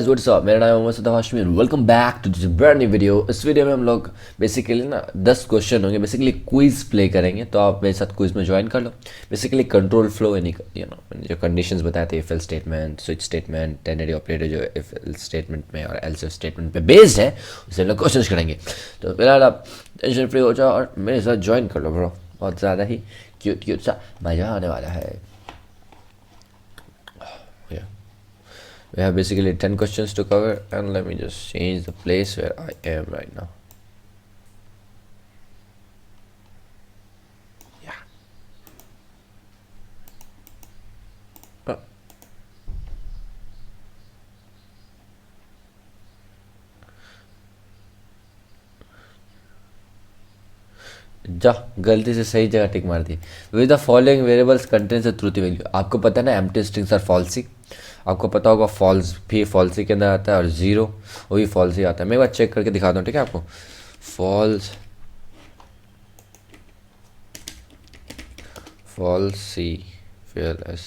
What's up? मेरा नाम है Mohammad Shadab Hashmi and welcome back to this brand new video. इस वीडियो में हम लोग बेसिकली ना 10 क्वेश्चन होंगे, बेसिकली क्विज प्ले करेंगे। तो आप मेरे साथ क्विज में ज्वाइन कर लो। बेसिकली कंट्रोल फ्लो यानी जो कंडीशंस बताए थे, if L statement, switch statement, tannery operator जो इफ एल स्टेटमेंट में और एल्स स्टेटमेंट पे बेस्ड है, उससे हम लोग क्वेश्चन करेंगे। तो फिलहाल आप टेंशन फ्री हो जाओ और मेरे साथ ज्वाइन कर लो ब्रो। बहुत ज़्यादा ही क्यूट क्यूट सा मज़ा आने वाला है। We have basically 10 questions to cover, and let me just change the place where I am right now. Yeah. Uh, जा गलती से सही जगह टिक मार दी। With the following variables contains a truth value. आपको पता है ना, एम्प्टी स्ट्रिंग्स आर फॉल्सी। आपको पता होगा फॉल्स भी फॉल्सी के अंदर आता है और ज़ीरो वो भी फॉल्सी आता है। मैं एक बार चेक करके दिखाता हूँ, ठीक है आपको। False falsy fearless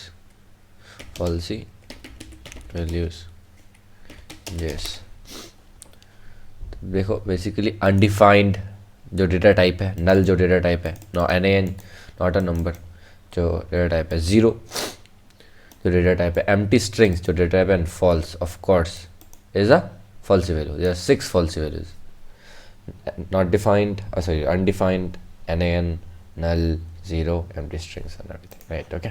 falsy values. Yes, देखो बेसिकली अनडिफाइंड जो डेटा टाइप है, नल जो डेटा टाइप है, NaN नॉट अ नंबर जो डेटा टाइप है, ज़ीरो जो डेटा टाइप है, एम्प्टी स्ट्रिंग्स जो डेटा टाइप है, and false of course is a falsy value. There are 6 falsy values. Not defined, sorry undefined, NaN, null, zero, empty strings and everything, right. Okay,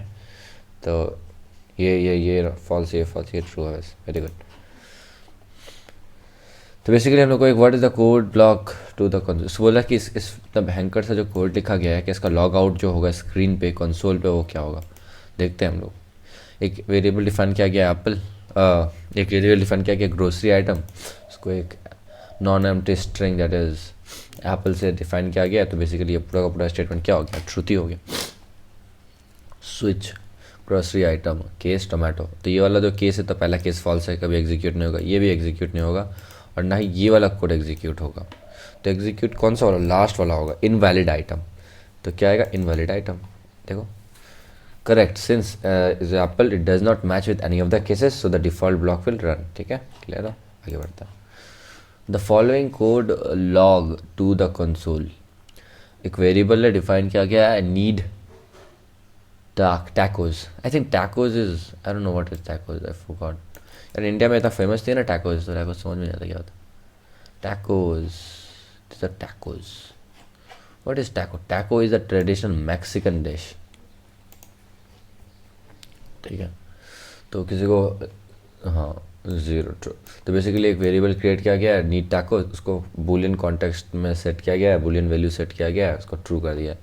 तो ये false, ये false, ये true है। Very good. तो basically हम लोग को एक what is the code block to the console बोला कि इस भयंकर सा जो कोड लिखा गया है कि इसका लॉग आउट जो होगा स्क्रीन पे कंसोल पे वो क्या होगा, देखते हैं हम लोग। एक वेरिएबल डिफाइन किया गया एप्पल, एक वेरिएबल डिफाइन किया गया ग्रोसरी आइटम, उसको एक non empty string that is Apple से डिफाइन किया गया। तो बेसिकली ये पूरा का पूरा स्टेटमेंट क्या हो गया, ट्रूथ ही हो गया। Switch grocery item case tomato, तो ये वाला जो केस है तो पहला केस फॉल्स है, कभी एग्जीक्यूट नहीं होगा, ये भी एग्जीक्यूट नहीं होगा और ना ही ये वाला कोड एग्जीक्यूट होगा। तो एग्जीक्यूट कौन सा वाला, लास्ट वाला होगा, इनवैलिड आइटम। तो क्या आएगा, इनवैलिड आइटम। देखो correct, since is Apple it does not match with any of the cases so the default block will run. ठीक है, क्लियर है, आगे बढ़ता है। The following code log to the console, एक वेरिएबल है डिफाइन किया गया है, need tacos. I think tacos is, I don't know what is tacos, I forgot. यार इंडिया में इतना फेमस थी ना tacos, तो tacos समझ में नहीं आता क्या होता। tacos, these are tacos. What is taco? Taco is a traditional Mexican dish. ठीक है, तो किसी को, हाँ ज़ीरो ट्रू। तो बेसिकली एक वेरिएबल क्रिएट किया गया है नीड टैको, उसको बूलियन कॉन्टेक्स्ट में सेट किया गया है, बूलियन वैल्यू सेट किया गया है, उसको ट्रू कर दिया है।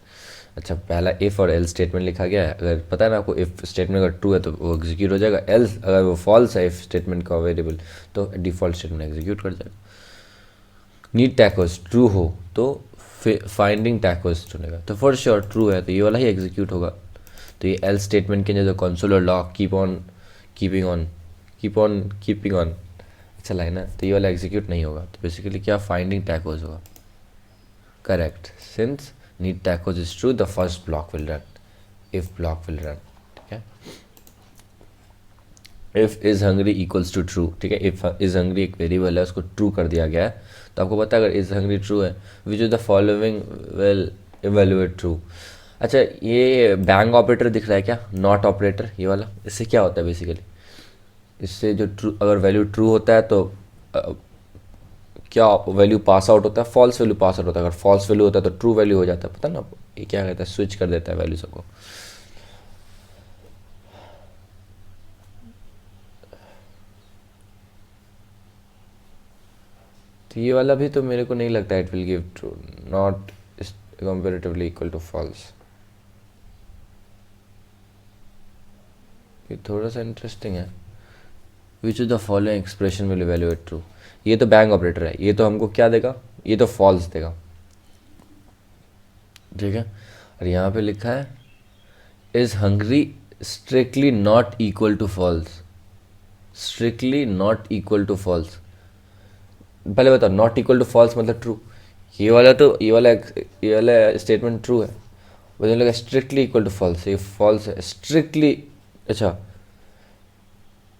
अच्छा, पहला इफ़ और एल स्टेटमेंट लिखा गया है। अगर पता है ना आपको, इफ़ स्टेटमेंट अगर ट्रू है तो वो एग्जीक्यूट हो जाएगा, एल्स अगर वो फॉल्स है इफ़ स्टेटमेंट का वेरिएबल तो डिफ़ॉल्ट स्टेटमेंट एग्जीक्यूट कर जाएगा। नीड टैकोस ट्रू हो तो फाइंडिंग टैकोस चुनेगा, तो फॉर श्योर ट्रू है तो ये वाला ही एग्जीक्यूट होगा। तो ये एल स्टेटमेंट के जो कंसोल और log keep on keeping on, अच्छा लाइन है, तो ये वाला एग्जीक्यूट नहीं होगा। तो बेसिकली क्या, फाइंडिंग टैकोस होगा। Correct, since need tacos is true the first block will run, if block will run. ठीक है, if is hungry equals to true. ठीक है, इफ इज हंग्री एक वेरिएबल है, उसको ट्रू कर दिया गया है। तो आपको पता है अगर इज हंग्री ट्रू है, which is the following will evaluate true. अच्छा, ये बैंग ऑपरेटर दिख रहा है क्या, नॉट ऑपरेटर, ये वाला, इससे क्या होता है बेसिकली, इससे जो ट्रू, अगर वैल्यू ट्रू होता है तो क्या वैल्यू पास आउट होता है, फॉल्स वैल्यू पास आउट होता है। अगर फॉल्स वैल्यू होता है तो ट्रू वैल्यू हो जाता है, पता ना, ये क्या कहता है, स्विच कर देता है वैल्यू सबको। तो ये वाला भी तो मेरे को नहीं लगता it will give true, not comparatively equal to false. ये थोड़ा सा इंटरेस्टिंग है। Which is the following expression will evaluate true, ये तो बैंग ऑपरेटर है, ये तो हमको क्या देगा, ये तो फॉल्स देगा। ठीक है, और यहाँ पे लिखा है is hungry strictly not equal to false, strictly not equal to false. पहले बताओ, नॉट इक्वल टू फॉल्स मतलब ट्रू, ये वाला तो ये वाला स्टेटमेंट ट्रू है, मुझे लगा स्ट्रिक्टली इक्वल टू फॉल्स, ये फॉल्स है, स्ट्रिक्टली। अच्छा,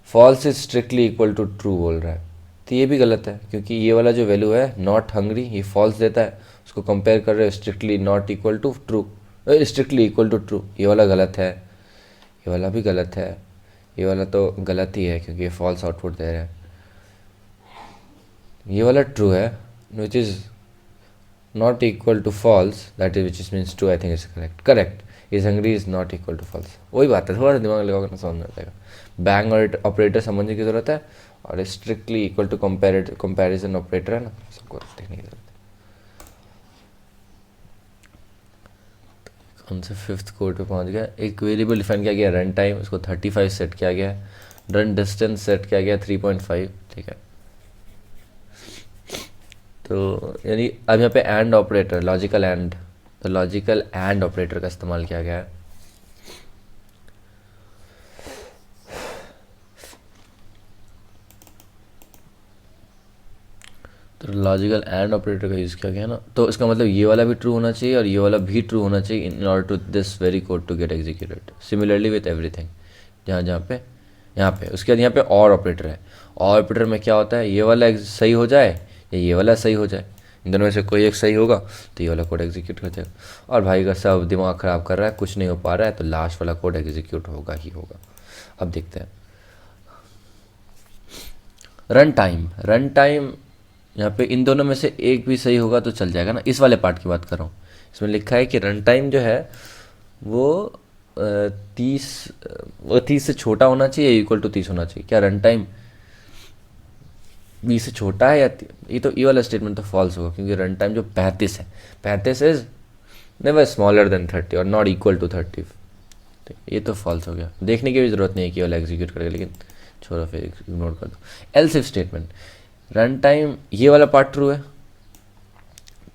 false is strictly equal to true बोल रहा है, तो ये भी गलत है क्योंकि ये वाला जो वैल्यू है नॉट हंग्री ये फॉल्स देता है, उसको कंपेयर कर रहे हो strictly not equal to true, strictly equal to true, ये वाला गलत है, ये वाला भी गलत है, ये वाला तो गलत ही है क्योंकि ये फॉल्स आउटपुट दे रहा है, ये वाला ट्रू है which is not equal to false that is which is means true, I think is correct, correct is hungry is not equal to false, वही बात है, थोड़ा दिमाग लगाओगे ना समझ में आ जाएगा, बैंग और ऑपरेटर समझने की ज़रूरत है और strictly equal to comparison operator है ना, सबको देखने की जरूरत है। कौन से फिफ्थ कोड पे पहुंच गया, एक वेरिएबल डिफाइन किया गया रन टाइम, उसको 35 सेट किया गया, रन डिस्टेंस सेट किया गया 3.5, ठीक है। तो यानी अब यहाँ पे एंड ऑपरेटर लॉजिकल एंड, तो लॉजिकल एंड ऑपरेटर का इस्तेमाल किया गया है, तो लॉजिकल एंड ऑपरेटर का यूज़ किया गया ना, तो इसका मतलब ये वाला भी ट्रू होना चाहिए और ये वाला भी ट्रू होना चाहिए in order to this very code to get executed, similarly with everything, जहाँ पे यहाँ पे उसके बाद यहाँ पे और ऑपरेटर है, और ऑपरेटर में क्या होता है, ये वाला सही हो जाए या ये वाला सही हो जाए, इन दोनों में से कोई एक सही होगा तो ये वाला कोड एग्जीक्यूट हो जाएगा, और भाई का सब दिमाग ख़राब कर रहा है कुछ नहीं हो पा रहा है तो लास्ट वाला कोड एग्जीक्यूट होगा ही होगा। अब देखते हैं रन टाइम, रन टाइम यहाँ पे इन दोनों में से एक भी सही होगा तो चल जाएगा ना, इस वाले पार्ट की बात कर रहा हूँ, इसमें लिखा है कि रन टाइम जो है वो 30 से छोटा होना चाहिए या इक्वल टू 30 होना चाहिए, क्या रन टाइम 20 से छोटा है या ये तो ये वाला स्टेटमेंट तो फॉल्स होगा क्योंकि रन टाइम जो 35 है, 35 इज नेवर स्मॉलर देन 30 और नॉट इक्वल टू 30, तो ये तो फॉल्स हो गया, देखने की भी ज़रूरत नहीं है कि वाला एग्जीक्यूट करेगा, लेकिन छोड़ो फिर इग्नोर कर दो। Else if statement, run time ये वाला पार्ट ट्रू है,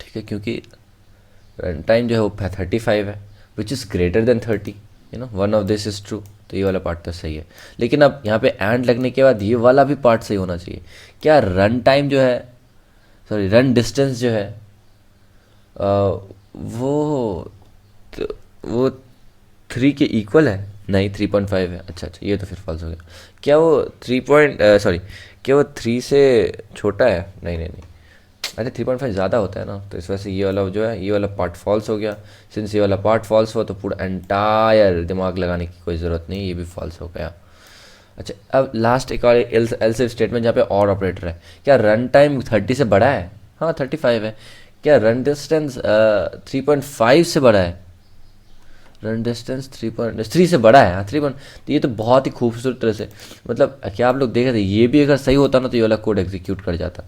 ठीक है, क्योंकि रन टाइम जो है वो 35 है which is greater than 30, you know one of this is true, तो ये वाला पार्ट तो सही है, लेकिन अब यहाँ पे एंड लगने के बाद ये वाला भी पार्ट सही होना चाहिए, क्या रन टाइम जो है सॉरी रन डिस्टेंस जो है वो 3 के इक्वल है, नहीं 3.5 है, अच्छा अच्छा ये तो फिर फॉल्स हो गया, क्या वो 3 से छोटा है, नहीं नहीं नहीं, अरे 3.5 ज़्यादा होता है ना, तो इस वजह से ये वाला जो है ये वाला पार्ट फॉल्स हो गया, सिंस ये वाला पार्ट फॉल्स हुआ तो पूरा एंटायर दिमाग लगाने की कोई ज़रूरत नहीं, ये भी फॉल्स हो गया। अच्छा अब लास्ट एक और एल्स इफ स्टेटमेंट जहाँ पे और ऑपरेटर है, क्या रन टाइम 30 से बड़ा है, हाँ 35 है, क्या रन डिस्टेंस 3.5 से बड़ा है, रन डिस्टेंस 3 से बड़ा है, हाँ 3 तो ये तो बहुत ही खूबसूरत तरह से, मतलब क्या आप लोग देख रहे थे, ये भी अगर सही होता ना तो ये वाला कोड एग्जीक्यूट कर जाता,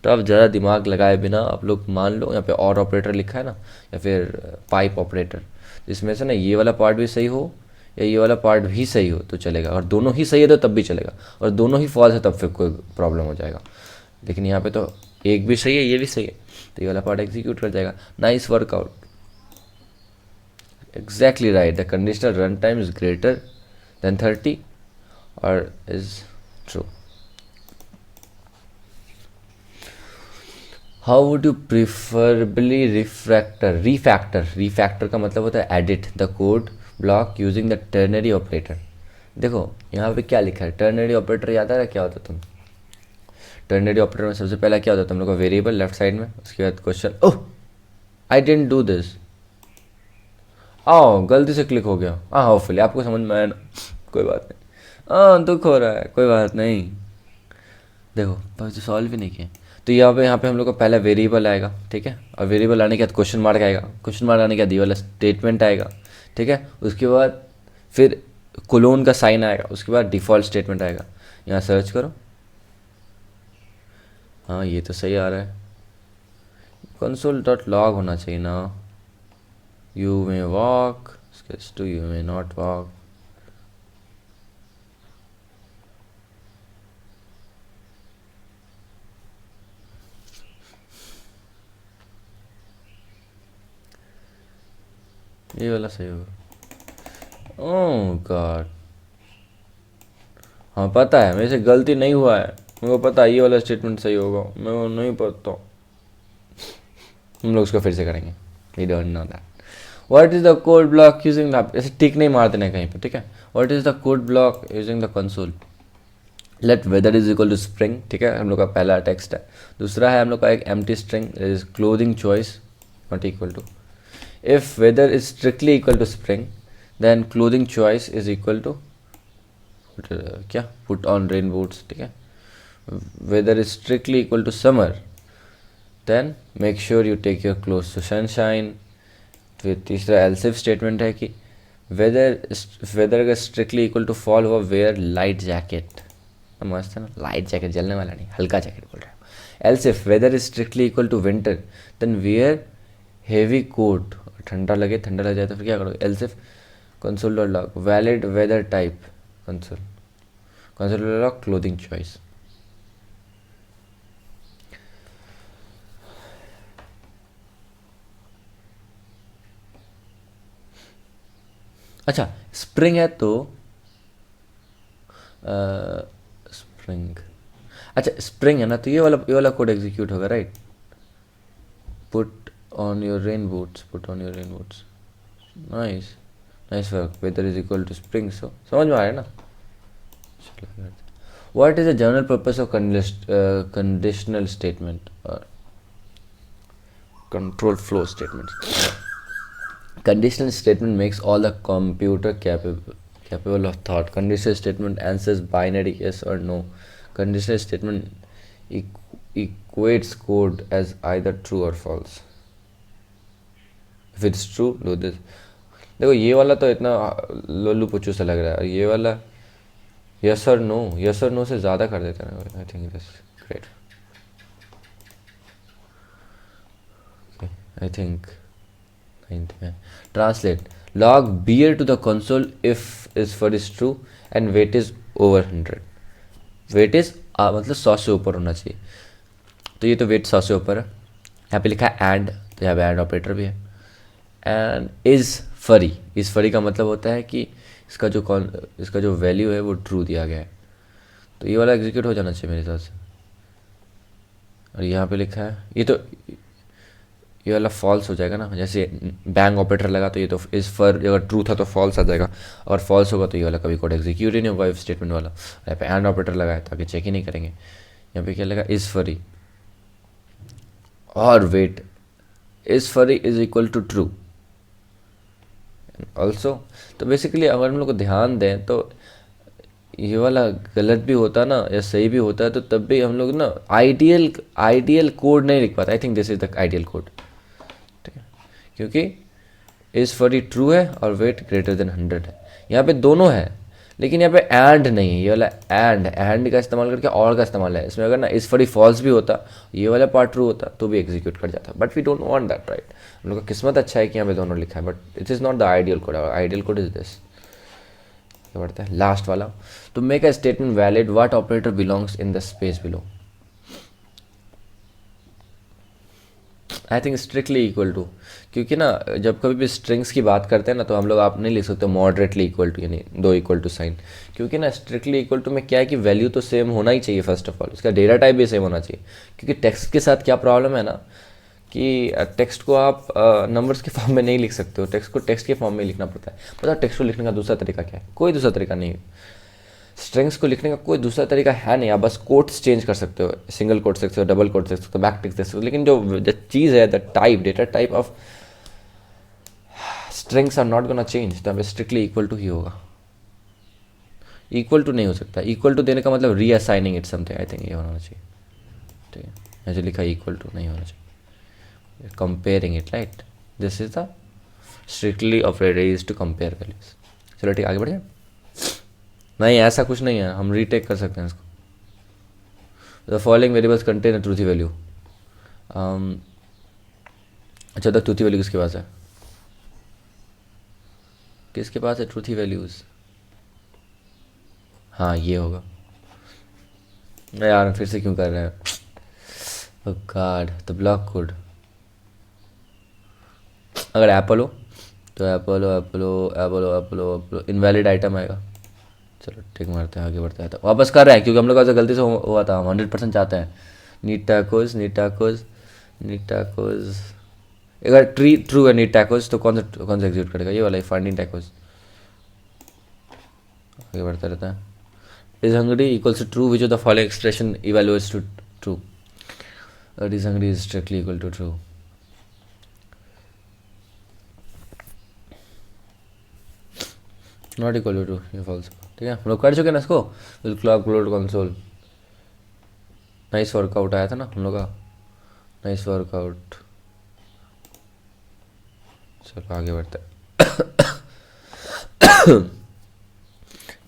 तो अब ज़्यादा दिमाग लगाए बिना आप लोग मान लो यहाँ पे और ऑपरेटर लिखा है ना या फिर पाइप ऑपरेटर, जिसमें से ना ये वाला पार्ट भी सही हो या ये वाला पार्ट भी सही हो तो चलेगा, और दोनों ही सही है तो तब भी चलेगा, और दोनों ही फॉल्स है तब फिर कोई प्रॉब्लम हो जाएगा, लेकिन यहाँ पे तो एक भी सही है ये भी सही है तो ये वाला पार्ट एग्जीक्यूट कर जाएगा। Nice workout, exactly right, the conditional runtime is greater than 30 or is true. How would you preferably refactor का मतलब होता है edit the code block using the ternary operator। देखो यहाँ पे क्या लिखा है, ternary operator याद आ रहा है क्या होता है, तुम ternary operator में सबसे पहला क्या होता है तुम लोग का वेरिएबल लेफ्ट साइड में, उसके बाद question, oh I didn't do this, आओ गलती से क्लिक हो गया, हाँ होपफुली आपको समझ में आया ना, कोई बात नहीं, हाँ दुख हो रहा है कोई बात नहीं, देखो बस सॉल्व भी नहीं किया, तो यहाँ पे हम लोग का पहला वेरिएबल आएगा, ठीक है, और वेरिएबल आने के बाद क्वेश्चन मार्क आएगा, क्वेश्चन मार्क आने के बाद ये वाला स्टेटमेंट आएगा, ठीक है, उसके बाद फिर कोलोन का साइन आएगा, उसके बाद डिफ़ॉल्ट स्टेटमेंट आएगा, यहाँ सर्च करो, हाँ ये तो सही आ रहा है, console.log होना चाहिए ना, you may walk sketch2 you may not walk, ये वाला सही होगा, ओह गॉड, हाँ पता है मेरे से गलती नहीं हुआ है, मेरे को पता है ये वाला स्टेटमेंट सही होगा, मेरे को नहीं पता, हम लोग उसको फिर से करेंगे, we don't know that। What is the code block using the, ऐसे टिक नहीं मार देना कहीं पे, ठीक है, what is the code block using the console, let weather is equal to spring, ठीक है, हम लोग का पहला टेक्स्ट है। दूसरा है हम लोग का एक empty string is clothing choice not equal to. If weather is strictly equal to spring then clothing choice is equal to क्या, पुट ऑन रेन बूट्स, ठीक है। Weather is strictly equal to summer then make sure you take your cloth to sunshine. फिर तीसरा else if statement है कि weather अगर strictly equal to fall हुआ wear light jacket. मस्त है ना, लाइट जैकेट, जलने वाला नहीं, हल्का जैकेट बोल रहा है। Else if weather is strictly equal to winter then wear heavy coat. ठंडा लग जाए तो फिर क्या करोगे। Else if console dot log valid weather type console dot log clothing choice. अच्छा स्प्रिंग है तो स्प्रिंग, अच्छा स्प्रिंग है ना, तो ये वाला कोड एग्जीक्यूट होगा, right. Put on your rain boots, nice nice work. Weather is equal to spring, so समझ में आ रहा है ना। What is the general purpose of conditional statement और control flow statements. Conditional statement makes all the computer capable of thought. Conditional statement answers binary yes or no. Conditional statement equates code as either true or false. If it's true, do this. देखो ये वाला तो इतना लोलू पुच्चू सा लग रहा है, ये वाला yes or no से ज़्यादा कर देते हैं। I think this great. Okay, I think translate log bear to the console if is for is true and weight is over 100। Weight is मतलब 100 से ऊपर होना चाहिए, तो ये तो वेट 100 से ऊपर है। यहाँ पे लिखा है एंड, तो यहाँ पे एंड ऑपरेटर भी है। एंड इज़ फरी का मतलब होता है कि इसका जो वैल्यू है वो ट्रू दिया गया है, तो ये वाला एग्जीक्यूट हो जाना चाहिए मेरे हिसाब से। और यहाँ पे लिखा है ये वाला फॉल्स हो जाएगा ना, जैसे बैंग ऑपरेटर लगा तो ये तो इस फर अगर ट्रू था तो फॉल्स आ जाएगा, और फॉल्स होगा तो ये वाला कभी कोड एग्जीक्यूट ही नहीं होगा इफ स्टेटमेंट वाला। यहाँ पे एंड ऑपरेटर लगा है तो आगे चेक ही नहीं करेंगे। यहाँ पे क्या लगा, इज फरी और weight is furry is equal to true also. तो बेसिकली अगर हम लोग को ध्यान दें तो ये वाला गलत भी होता ना या सही भी होता है, तो तब भी हम लोग ना आइडियल कोड नहीं लिख पाते। I think this is the ideal code, क्योंकि इज फॉर ट्रू है और वेट ग्रेटर देन 100 है। यहाँ पे दोनों है लेकिन यहाँ पे एंड नहीं है, ये वाला एंड का इस्तेमाल करके और का इस्तेमाल है इसमें। अगर ना इज फॉर फॉल्स भी होता, ये वाला पार्ट ट्रू होता तो भी एग्जीक्यूट कर जाता, but we don't want that, right. हम लोग का किस्मत अच्छा है कि यहाँ पे दोनों लिखा है, but it is not the ideal code. Ideal code is this, क्या बढ़ता है लास्ट वाला। तो make a statement valid what operator belongs in the space below. I think strictly equal to, क्योंकि ना जब कभी भी स्ट्रिंग्स की बात करते हैं ना तो हम लोग आप नहीं लिख सकते मॉडरेटली इक्वल टू, यानी 2 इक्वल टू साइन, क्योंकि ना स्ट्रिक्टली इक्वल टू में क्या है कि वैल्यू तो सेम होना ही चाहिए फर्स्ट ऑफ ऑल, इसका डेटा टाइप भी सेम होना चाहिए। क्योंकि टेक्स्ट के साथ क्या प्रॉब्लम है ना कि टेक्स्ट को आप नंबर्स के फॉर्म में नहीं लिख सकते हो, टेक्स्ट को टेक्स्ट के फॉर्म में लिखना पड़ता है। पता टेक्स्ट को लिखने का दूसरा तरीका क्या है, कोई दूसरा तरीका नहीं है। स्ट्रिंग्स को लिखने का कोई दूसरा तरीका है नहीं, आप बस कोट्स चेंज कर सकते हो, सिंगल कोट सकते हो, डबल कोट सकते हो, बैक टिक सकते हो, लेकिन जो चीज़ है the type, data type of strings are not gonna change. तो हमें स्ट्रिक्टली इक्वल टू ही होगा, इक्वल टू नहीं हो सकता। इक्वल टू देने का मतलब रीअसाइनिंग इट समथिंग, आई थिंक ये होना चाहिए, ठीक है। ऐसे लिखा इक्वल टू नहीं होना चाहिए, comparing it, right. This is the strictly operator is to compare values. चलो ठीक, आगे बढ़ जाए। नहीं ऐसा कुछ नहीं है, हम रीटेक कर सकते हैं इसको। The following variables contain a truthy value. अच्छा द ट्रूथी वैल्यू किसके पास है, किसके पास है ट्रूथी वैल्यूज? हाँ ये होगा यार, फिर से क्यों कर रहे हैं, ओह गॉड। द ब्लॉक कोड अगर एप्पल हो तो एप्पल इनवैलिड आइटम आएगा। चलो ठीक मारते हैं, आगे बढ़ते हैं। तो वापस कर रहे हैं क्योंकि हम लोग का गलती से हुआ था, हम 100% चाहते हैं। नीट टैकोज अगर ट्रू है नीट टैकोज तो कौन सा एग्जीक्यूट करेगा, ये वाला फाइंडिंग टैकोज। आगे बढ़ता रहता है। Is hungry equals to true, which of the following expression evaluates to true? Is hungry is strictly equal to true. Not equal to true, ये false. ठीक है, हम लोग कर चुके ना इसको. Will clock upload console. Nice workout आया था ना हम लोग का. Nice workout. चलो आगे बढ़ते हैं.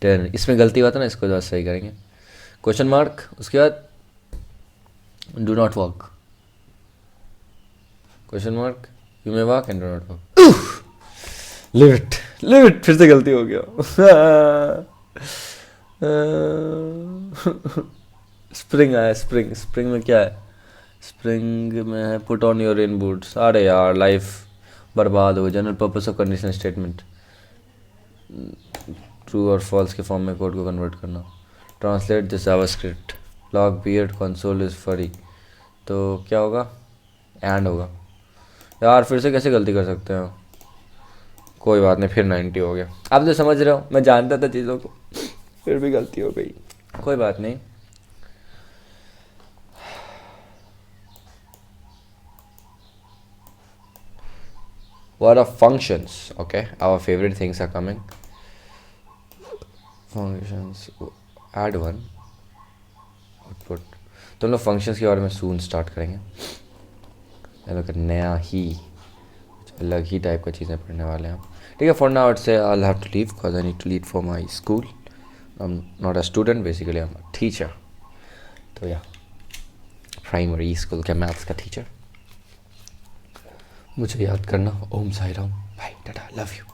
10. इसमें गलती हुआ था ना, इसको ज़्यादा सही करेंगे. क्वेश्चन मार्क, उसके बाद do not walk. Question mark, you may walk and do not walk. Live it, फिर से गलती हो गया. स्प्रिंग आया. स्प्रिंग में क्या है? स्प्रिंग में है put on your rain boots. अरे यार लाइफ बर्बाद हो. General purpose of conditional statement. True और फॉल्स के फॉर्म में कोड को कन्वर्ट करना. Translate this JavaScript. Log beard console is फरी. तो क्या होगा? एंड होगा. यार फिर से कैसे गलती कर सकते हैं? कोई बात नहीं, फिर 90 हो गया. आप तो समझ रहे हो, मैं जानता था चीज़ों को, फिर भी गलती हो गई. कोई बात नहीं. What are functions? Okay, our favorite things are coming. Functions. Add one. Output. तो हम लोग functions के बारे में soon start करेंगे. हम लोग नया ही अलग ही टाइप का चीज़ें पढ़ने वाले हैं. ठीक है, for now I'd say I'll have to leave because I need to leave for my school. I'm not a student, basically I'm a teacher. तो या प्राइमरी स्कूल के मैथ्स का टीचर. मुझे याद करना. Om Sai Ram. Bye, tata, love you.